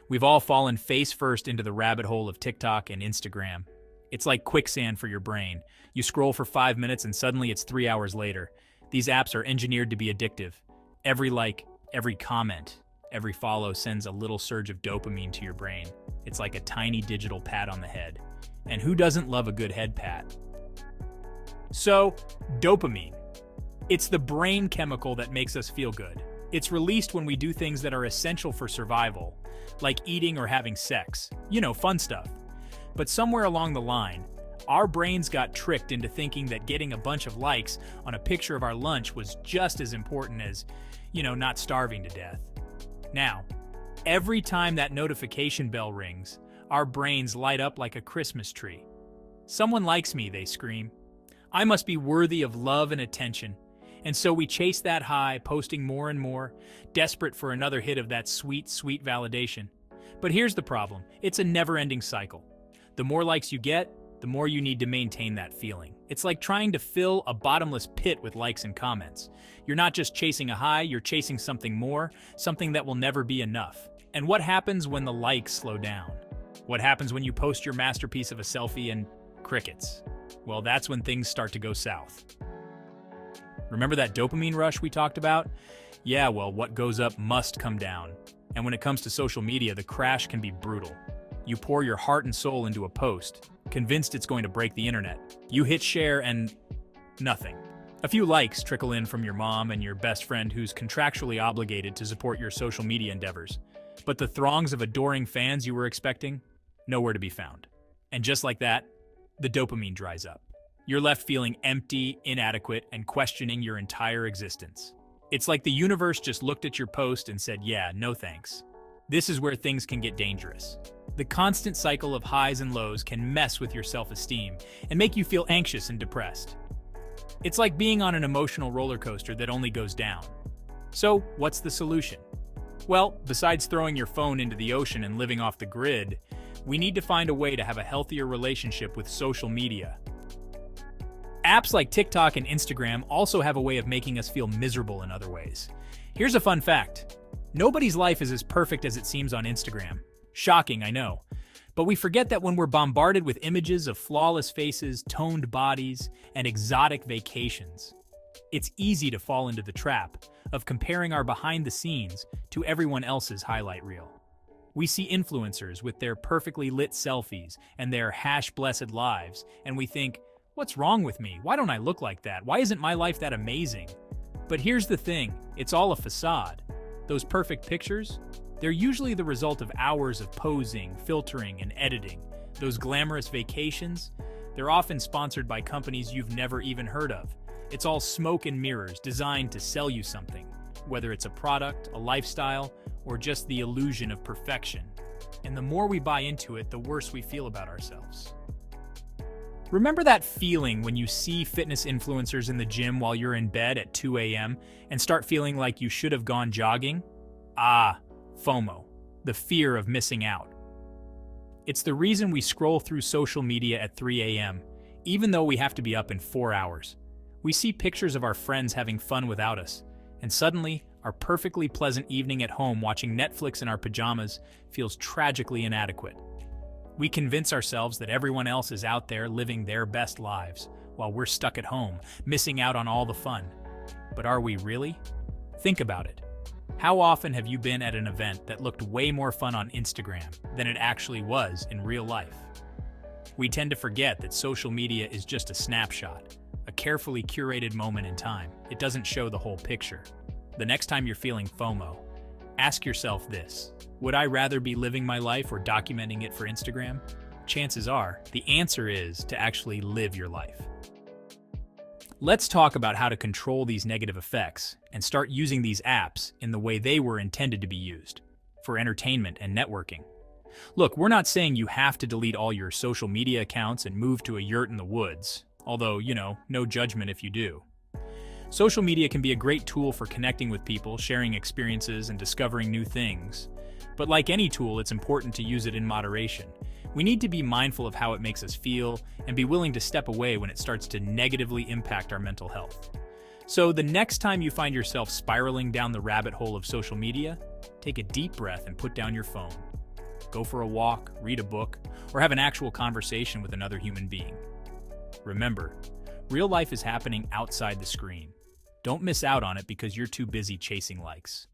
We've all fallen face first into the rabbit hole of TikTok and Instagram. It's like quicksand for your brain. You scroll for 5 minutes and suddenly it's 3 hours later. These apps are engineered to be addictive. Every like, every comment, every follow sends a little surge of dopamine to your brain. It's like a tiny digital pat on the head. And who doesn't love a good head pat? So, dopamine. It's the brain chemical that makes us feel good. It's released when we do things that are essential for survival, like eating or having sex. You know, fun stuff. But somewhere along the line, our brains got tricked into thinking that getting a bunch of likes on a picture of our lunch was just as important as, not starving to death. Now, every time that notification bell rings, our brains light up like a Christmas tree. Someone likes me, they scream. I must be worthy of love and attention. And so we chase that high, posting more and more, desperate for another hit of that sweet, sweet validation. But here's the problem. It's a never-ending cycle. The more likes you get, the more you need to maintain that feeling. It's like trying to fill a bottomless pit with likes and comments. You're not just chasing a high, you're chasing something more, something that will never be enough. And what happens when the likes slow down? What happens when you post your masterpiece of a selfie and crickets? Well, that's when things start to go south. Remember that dopamine rush we talked about? Yeah, well, what goes up must come down. And when it comes to social media, the crash can be brutal. You pour your heart and soul into a post, convinced it's going to break the internet. You hit share and nothing. A few likes trickle in from your mom and your best friend who's contractually obligated to support your social media endeavors. But the throngs of adoring fans you were expecting? Nowhere to be found. And just like that, the dopamine dries up. You're left feeling empty, inadequate, and questioning your entire existence. It's like the universe just looked at your post and said, yeah, no thanks. This is where things can get dangerous. The constant cycle of highs and lows can mess with your self-esteem and make you feel anxious and depressed. It's like being on an emotional roller coaster that only goes down. So, what's the solution? Well, besides throwing your phone into the ocean and living off the grid, we need to find a way to have a healthier relationship with social media. Apps like TikTok and Instagram also have a way of making us feel miserable in other ways. Here's a fun fact. Nobody's life is as perfect as it seems on Instagram. Shocking, I know. But we forget that when we're bombarded with images of flawless faces, toned bodies, and exotic vacations, it's easy to fall into the trap of comparing our behind the scenes to everyone else's highlight reel. We see influencers with their perfectly lit selfies and their blessed lives, and we think, what's wrong with me? Why don't I look like that? Why isn't my life that amazing? But here's the thing, it's all a facade. Those perfect pictures, they're usually the result of hours of posing, filtering, and editing. Those glamorous vacations, they're often sponsored by companies you've never even heard of. It's all smoke and mirrors designed to sell you something, whether it's a product, a lifestyle, or just the illusion of perfection. And the more we buy into it, the worse we feel about ourselves. Remember that feeling when you see fitness influencers in the gym while you're in bed at 2 a.m. and start feeling like you should have gone jogging? FOMO, the fear of missing out. It's the reason we scroll through social media at 3 a.m., even though we have to be up in 4 hours. We see pictures of our friends having fun without us, and suddenly, our perfectly pleasant evening at home watching Netflix in our pajamas feels tragically inadequate. We convince ourselves that everyone else is out there living their best lives, while we're stuck at home, missing out on all the fun. But are we really? Think about it. How often have you been at an event that looked way more fun on Instagram than it actually was in real life? We tend to forget that social media is just a snapshot, a carefully curated moment in time. It doesn't show the whole picture. The next time you're feeling FOMO, ask yourself this: would I rather be living my life or documenting it for Instagram? Chances are, the answer is to actually live your life. Let's talk about how to control these negative effects and start using these apps in the way they were intended to be used, for entertainment and networking. Look, we're not saying you have to delete all your social media accounts and move to a yurt in the woods, although, no judgment if you do. Social media can be a great tool for connecting with people, sharing experiences, and discovering new things. But like any tool, it's important to use it in moderation. We need to be mindful of how it makes us feel and be willing to step away when it starts to negatively impact our mental health. So the next time you find yourself spiraling down the rabbit hole of social media, take a deep breath and put down your phone. Go for a walk, read a book, or have an actual conversation with another human being. Remember, real life is happening outside the screen. Don't miss out on it because you're too busy chasing likes.